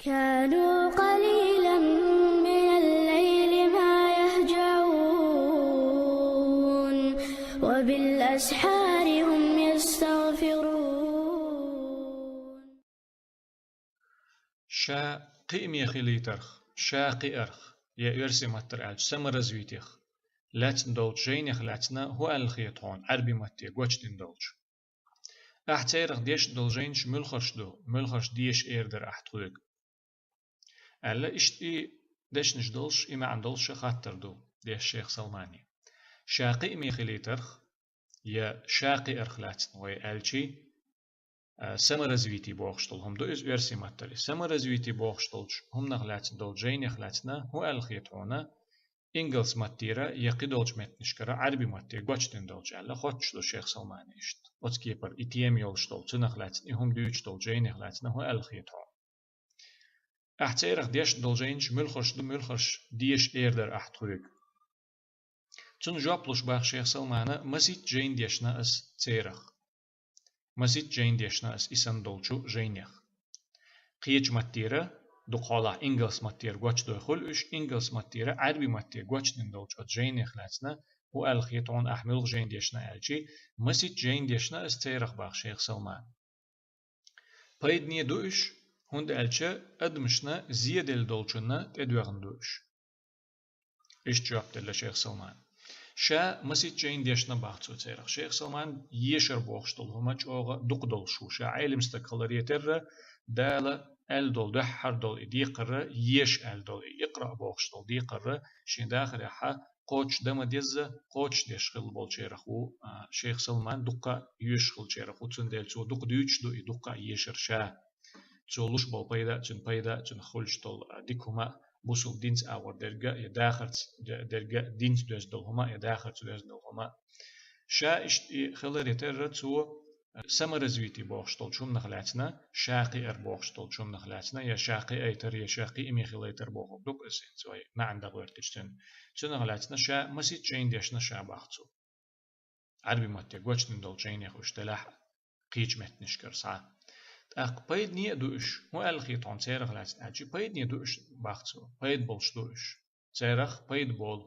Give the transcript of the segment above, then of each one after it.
كانوا قليلا من الليل ما يهجعون وبالأسحار هم يستغفرون. شا قيمي خليترخ شا قيرخ يا يرسي متر ألج سمر زويتيخ لاتن دولج جينيخ لاتنا هو الخيطون عربي متي قوشتين دولج أحتيرخ ديش دولجينش ملخش ديش إيردر أحتويق ألا إشتي ديش نجدولش إما عندولش خاطر دو ديش شيخ سلماني شاقي إمي خليترخ يا شاقي إرخلاتن وي ألشي سمر زويتي بوخشتل هم دو إز إرسي متري سمر زويتي بوخشتلش هم نخلاتن دولجين يخلاتنا هو الخيطونا إنجلس ماتيرا يقيدولج متنشكرا عربي ماتي قوشتن دولج ألا خوتش دو شيخ سلماني إشت وتكيبر إتيام يولشتل تنخلاتن هم دويش دولجين يخلاتنا هو الخيطون أحتيرخ ديش دولجينش ملخش ديش إيردر أحتويق تون جابلوش باخ شيخ سلمانا مسيت جين ديشنا أس تيرخ مسيت جين ديشنا أس إسان دولشو جينيخ قيج ماتيرا دو قالا إنجلس ماتير قوش دو يخل إش إنجلس ماتيرا عربي ماتير قوش دولش أت جينيخ لاتنا هو الخيطون أحمل جين ديشنا ألجي مسيت جين ديشنا أس تيرخ باخ شيخ سلمان بايد نيه دو إش هند ألچه أدمشنا زيادة الدولشنا تدوغن دوش إيش جواب دل شيخ سلمان شا مسيت جين ديشنا باختو تيرخ شيخ سلمان يشر بوخشتل هما جوغا دوق دولشو شا عيلم استقلاليتر دالا ال دول دحر دول ديقر يش ال دول يقرأ بوخشتل ديقر شين داخل يحا قوش دم ديز قوش ديشخل بول شيرخو شيخ سلمان دوقا يشخل شيرخو تندل تو دوق دوش دو دوقا يشر شا تولوش بول بيدا تن خلش تول ديكوما بوسول دينس اور درجة يداخرت درجة دينس دوز دولهما يداخرت دوز دولهما شا اشت خلر يتر تو سمر زويتي بوخشتول شوم نخلاتنا شاقي ار بوخشتول شوم نخلاتنا يا شاقي ايتر يا شاقي امي خليتر بوخ دوك اسين سوي ما عندك ورتشتن شو نخلاتنا شا مسيت جين ديشنا شا باختو عربي ماتي قوشتن دول جين يخوش تلاح قيج متنشكر ساعة أق بيد نية دوش هو الخيط عن سيرخ لاتن أجي بيد نية دوش باختو بيد بولش دوش سيرخ بيد بول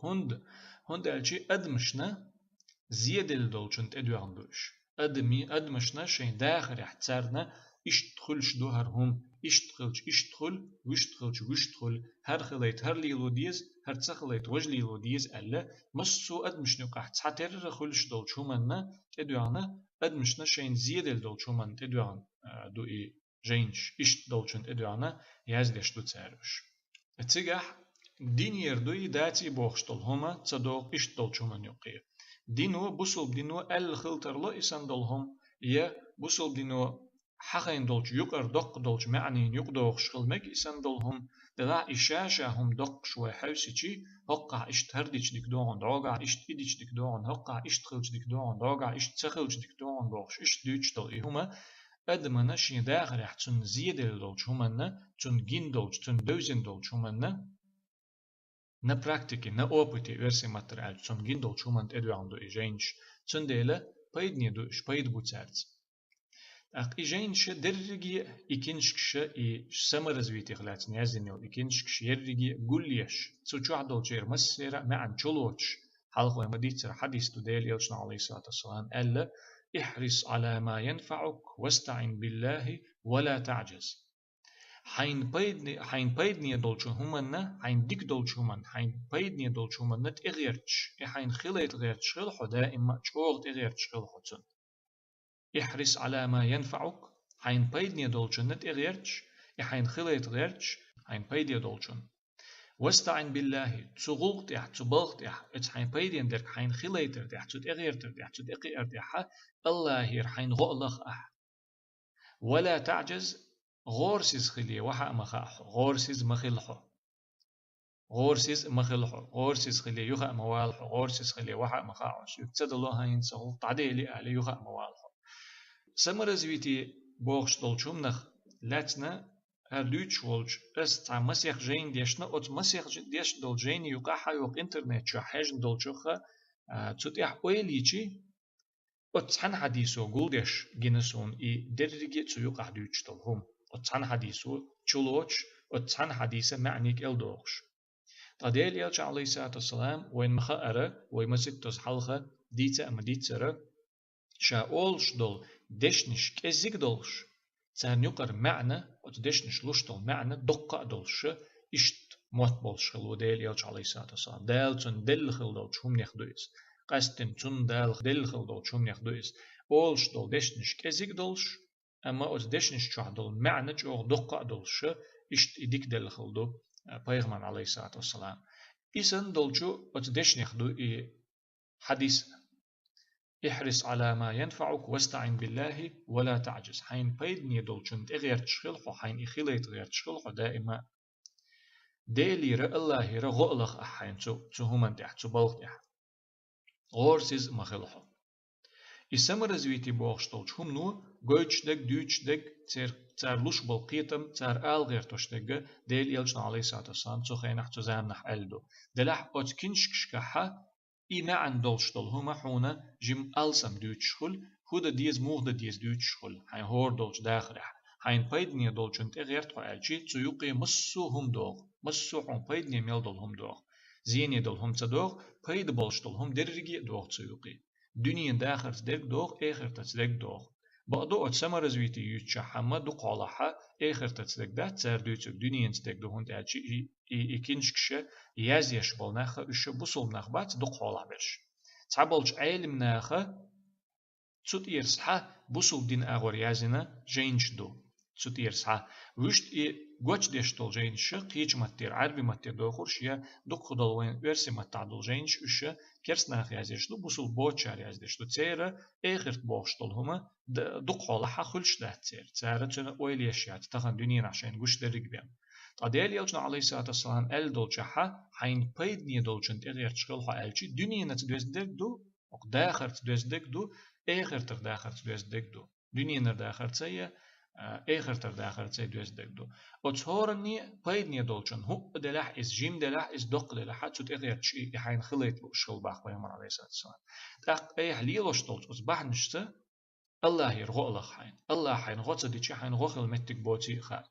هند أجي أدمشنا زيادة الدولشنت أدوان دوش أدمشنا شين داخل يحتسارنا إشتخلش دوهر هم إشتخل وشتخل هر خليت هر ليلو ديز هر تسخليت وج ليلو ديز ألا مسو أدمشنو قاحت ساتر خلش دولش همنا أدوانا أدمشنا شين زيادة الدولش همن أدوان دو إي جينش إشت دولشنت أدوانا يازدش دو تسارش اتسيقح دين يردوي داتي بوخشتل هما تصدوق إشت دولش همن يقير دينو بوصل دينو الخلتر لا يسندلهم يا بوصل دينو حقين دولش يقر دق دولش معني يقدوخ شغلمك يسندلهم دلا إشاشهم دق شوي حوسيتي هقع اشتهردش ديك دون دوغع اشتيدش ديك دون هقع اشتخلش ديك دون دوغع اشتسخلش ديك دون دوغش اشتدوش دول هما أدمنا شين داخل يحتسن زيادة دولش هما تن جين دولش تن دوزن دولش هما na praktiki, na opiti versi materiāli, un gindol čumant edvandu ižēņš, un dēļa paidniedu špaid bucērts. Ак ižēņš derrigi ikinškša i samarazvīti hlāts neazinil ikinškš yerrigi guļieš, cu čuādol čēr masēra me'an čuloč, halqo emadīcer hadistu dēļ ilšana alayhi salatu wassalam, ألا احرص على ما ينفعك واستعن بالله ولا تعجز. حين بيدني دولشو همنا حين ديك دولشو من حين بيدني دولشو من نت إغيرتش حين خليت غيرتش خل حدا إما شوغت إغيرتش خل حدسن احرص على ما ينفعك حين بيدني دولشو نت إغيرتش حين خليت غيرتش حين بيدني دولشو واستعن بالله تسوغت تبغت اتس حين بيدن درك حين خليت تت إغيرت تت إغيرت الله ير حين غلق ولا تعجز غورسيز خليه وحا مخاح غورسيز مخلحو غورسيز خليه يخا موالحو غورسيز خليه وحا مخاحوش يكتد الله هين سهل تعديلي على يخا موالحو سمرزويتي بوغش دولشوم نخ لاتنا هردوش ولج استع مسيخ جين ديشنا اوت مسيخ ديش دول جين يقاحا يوق انترنت شو حاجن دولشوخا تتيح اويليشي اوت حن حديثو قولدش جنسون اي درجي تسو يقاح دوش دولهم وتسان حديثو تشولوش وتسعن حديثة معنيك الدوغش تديل يلش عليه الصلاة والسلام وين مخأرة ويمسك تزحلخة ديتا أما ديتسرة شا أولش دول دشنش كزيك دولش تسان يقر معنى وتدشنش لوش دول معنى دقة دولش إشت موت بولش خلو ديل يلش عليه الصلاة والسلام دال تون دل خل دول شوم نخدويس قستن تون دال دل خل دول شوم نخدويس أولش دول دشنش كزيك دولش أما وتدشنش شو دول معنى جو دقة دولش إشت إديك دل خل دول پیغمبر عليه الصلاة والسلام إسن دولشو وتدش نخدو حديث احرص على ما ينفعك واستعن بالله ولا تعجز حين بيدني دولشن تغير تشخلخو حين إخيليت غير تشخلخو دائما ديلي رأ الله رغلق أحين تو همان تحت تو بلغ تحت غورسيز مخلخو إسمر زويتي بوغشتولش هم نو قويتش دك دويتش دك تار لوش بالقيتم تار آل غير توشتك ديل يلجن عليه الصلاة والسلام تخينح تزامنح ألدو دلح أتكنشكشكحا إما عن دولشتول هما حونا جم ألسم دويتشخل هودا ديز موغدا ديز دويتشخل حين هور دولش داخرح حين بيدني دولشن تغير تخيلشي تيوقي مسو هم دوغ مسو حون بيدني ميل دول هم دوغ زيني دول هم تدوغ بيد بولشتول هم درجي دوغ تيوقي دنيا داخل تدق دوغ آخر تدق دوغ بعدو أتسمر زويتي يوتشا حما دو قالحا آخر تدق ده تسار دوتك دنيا تدق دوهن تأتي إكينشكشة يازيش بالناخا إشا بوصل ناخبات دو قالح برش تعبالش عالم ناخا تسوت يرسحا بوصل دين أغور يازينا جينش دو تسوت يرسحا وشت قوش ديشتول جينش قيج ماتير عربي ماتير دوخورش يا دو خدالوين ورسي ماتعدل جينش إشا كرس ناخ يازيشتو بوصل بوچار يازيشتو تسيرا آخرت بوغشتول هما دو قالحا خلش ده تسير تسيرا ويليشيات تخن دنيا عشان قوش درق بيان تاديل يلجنا عليه الصلاة والسلام دولجحا حين بيدني دولجن تغير تشغلها ألشي دنيا نتدوزدك دو داخر تدوزدك دو آخر ترداخر تدوزدك دو دنيا نرداخر تسيا آخر ترداخر تسيا دوزدك دو وتهورني بيدني دولجن هو دلح إس جيم دلح إس دق دلح تسوت إغير تشي حين خليت شغل باق بيامر عليه الصلاة والسلام تاق أي حليلوش دولج أصبح نشتا الله يرغو الله حين الله حين غوصة ديشي حين غوخل متك بوتي خال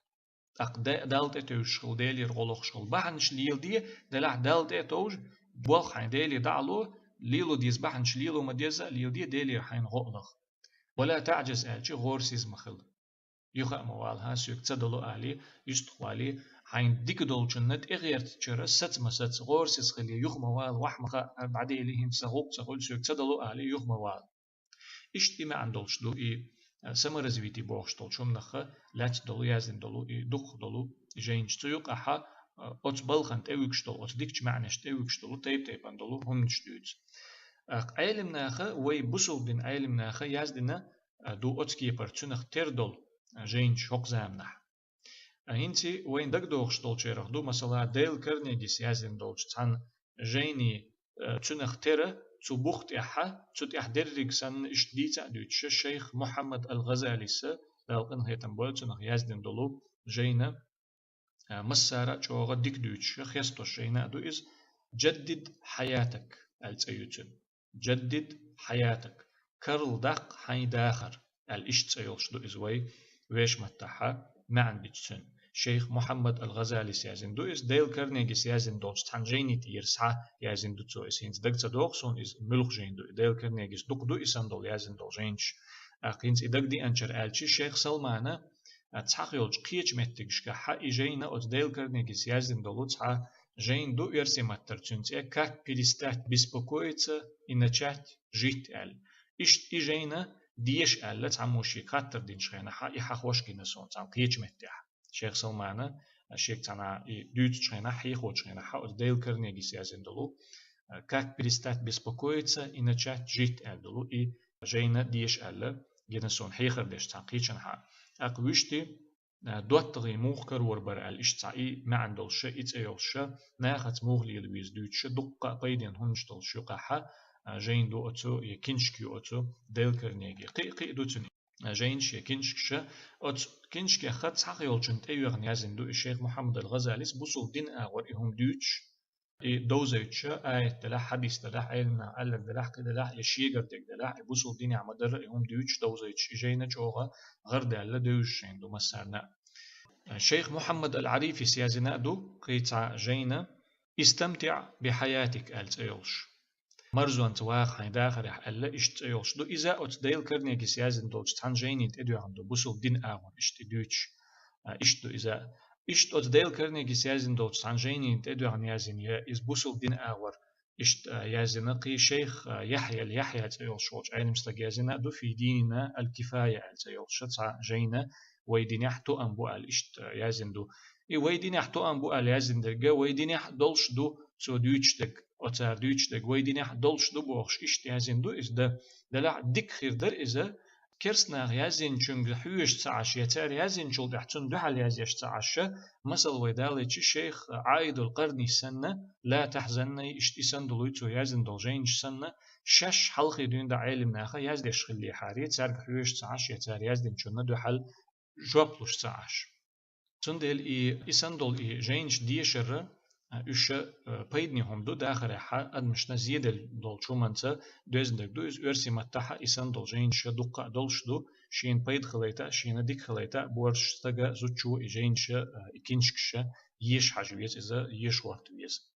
أق دالت إتوش شغل ديلي رغلق شغل بحنش ليل دي دلح دالت إتوش بوخ حين ديلي دعلو ليلو ديز بحنش ليلو مديزة ليل دي ديلي حين غلق ولا تعجز ألشي غورسيز مخل يخا موال ها سيك تدلو أهلي يستخوالي حين ديك دولشنت إغير تشرا ست مسات غورسيز خلي يخ موال وحمخا بعدي إليهم سغوق سغول سيك تدلو أهلي يخ موال اجتماع عن دولش دو سمر زويتي بوغشتول شوم نخا لات دولو يازن دولو دوخ دولو جينش تيوق أحا أوت بلخن تيوكشتول أوت ديكش معنش تيوكشتول تيب تيبان دولو هم نشتوت عالم ناخا وي بوصل دين عالم ناخا يازدنا دو أوت كيبر تنخ تيردول جينش حق زامنح هنتي وين دك دوغشتول شيرخ دو مثلا ديل كرنيجيس يازن دولش تان جيني تنخ تيره zu bucht zu derrig san ishdita dütsch Sheikh Muhammad al-Ghazali se dalqin hetan bolchu nach yazdin dolu jeyna masara çoğa dik dütsch khesto sheyna du is jaddid hayatak al-tsayutun jaddid hayatak karl daq haydakhar al-ishtsayolsh du is way wesh mattaha ma'an bitsun شيخ محمد الغزالي سيازن دو إس ديل كارنيجي سيازن دوش تانجيني تيرسها يازن دو تسو إس هينز دقتا دوغسون إس ملوخ جين دو ديل كارنيجي دوق دو إسان دول يازن دول جينش أقينز إدق دي أنشر آلشي شيخ سلمانا تحق يولج قيج متقشكا حا إجينا أوت ديل كارنيجي سيازن دولو تحا جين دو إرسي ماتر تنتيا كاك перестать беспокоиться и начать жить آل إشت إجينا ديش آل لتعموشي كاتر دين شخينا حا إحا خوشكي نسون تعم قيج متح شيخ سلمانا الشيخ تانا ديوت شخينا حي خوش شخينا حا ديل كارنيجي سيازن دولو как перестать беспокоиться и начать жить элдолу и жейна диш элле генесон хейхер деш тaqichan ha aqwishti دوتغي موخكر وربر الاشتعي ما عندل شيء اتيولش ناخت موغلي لويز دوتش دقة بيدين هنشتل شقحة جين دو أتو يكينشكي أتو ديل كرنيجي قي دوتني جينش يكينشكش أت كينشكي خد حقيولشنت أيوغن يازن دو الشيخ محمد الغزالي بوصل دين أغور إهم دوتش دوزيتش آية دلح حديث دلح علم علم دلح دلح يشيجر دك دلح بوصل دين عمدر إهم دوتش دوزيتش جينا جوغا غير دللا دوش عندو مسرنا الشيخ محمد العريفي سيازنا دو قيتع جينا استمتع بحياتك ألتيولش مرزون تواخ هاي داخل ألا إشتيولش دو إذا أتديل كرنيك سيازن دولش تحن جيني تدو عنده بوسو دين آغون إشتدوش إشتو إذا إشت أتديل كرنيك سيازن دولش تحن جيني تدو عن يازن يا إز بوسو دين آغور إشت يازن قي شيخ يحيى اليحيى تيولش وش عين مستجازنا دو في ديننا الكفاية تيولش تحن جينا ويدين يحتو أنبو الإشت يازندو ويدين يحتو أنبو اليازن درجة ويدين يح دولش دو سو دوتشتك أتار دوتشتك ويدين يح دولش دو بوخش إشت يازندو إز ده دلع ديك خير در إذا كرسنا يازن شنج حوش تعش يتار يازن شل دحتون دو حال يازيش تعش مثل ويدالي شيخ عايد القرن سنة لا تحزن إشتي سندلويتو يازن دولجين سنة شش حلقي دون دا علم ناخا يازدش خلي حاري تار حوش تعش يتار يازن شنة دو حال جوابلوش تعش تندل إسندل جينش ديشر إيش بيدني هم دو داخل حا أدمشنا زيادة دول شو منتا دوزندك دوز أرسي متاحة إسندل جينش دقة دولش دو شين بيد خليتا شين ديك خليتا بورش تجا زوجو جينش إكينشكش يش حاجبيت إذا يش وقت بيز